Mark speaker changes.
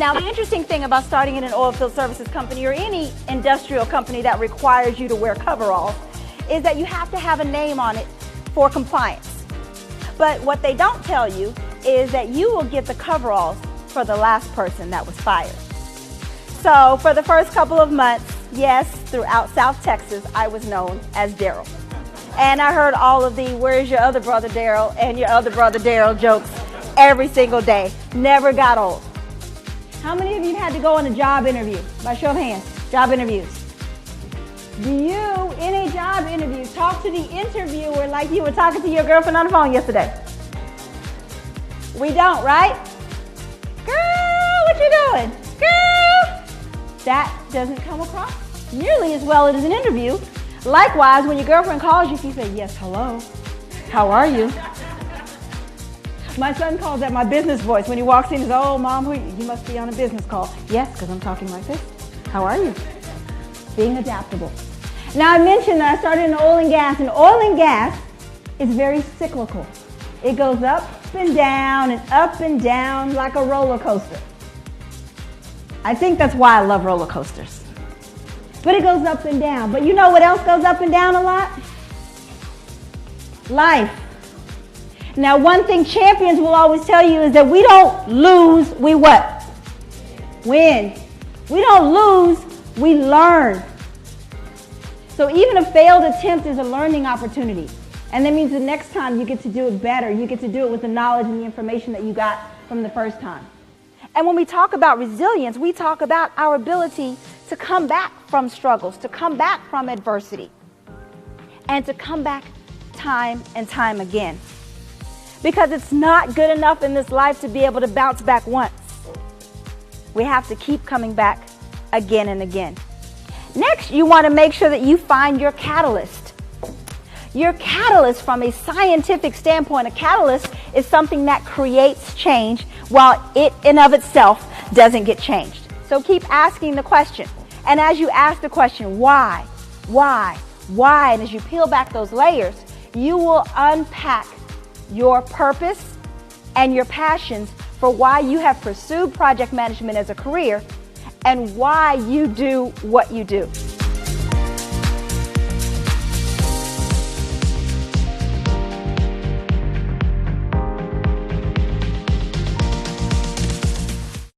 Speaker 1: Now, the interesting thing about starting in an oilfield services company or any industrial company that requires you to wear coveralls is that you have to have a name on it for compliance. But what they don't tell you is that you will get the coveralls for the last person that was fired. So for the first couple of months, yes, throughout South Texas, I was known as Daryl. And I heard all of the "where's your other brother Daryl" and "your other brother Daryl" jokes every single day. Never got old. How many of you had to go on a job interview? By show of hands, job interviews. Do you, in a job interview, talk to the interviewer like you were talking to your girlfriend on the phone yesterday? We don't, right? Girl, what you doing? Girl! That doesn't come across nearly as well as an interview. Likewise, when your girlfriend calls you, you say, "Yes, hello, how are you?" My son calls that my business voice. When he walks in, he says, "Oh, Mom, you must be on a business call." "Yes, because I'm talking like this. How are you?" Being adaptable. Now, I mentioned that I started in oil and gas is very cyclical. It goes up and down like a roller coaster. I think that's why I love roller coasters. But it goes up and down. But you know what else goes up and down a lot? Life. Now, one thing champions will always tell you is that we don't lose, we what? Win. We don't lose, we learn. So even a failed attempt is a learning opportunity. And that means the next time you get to do it better. You get to do it with the knowledge and the information that you got from the first time. And when we talk about resilience, we talk about our ability to come back from struggles, to come back from adversity, and to come back time and time again. Because it's not good enough in this life to be able to bounce back once. We have to keep coming back again and again. Next, you want to make sure that you find your catalyst. Your catalyst, from a scientific standpoint, a catalyst is something that creates change while it in of itself doesn't get changed. So keep asking the question. And as you ask the question, why? And as you peel back those layers, you will unpack your purpose and your passions for why you have pursued project management as a career and why you do what you do.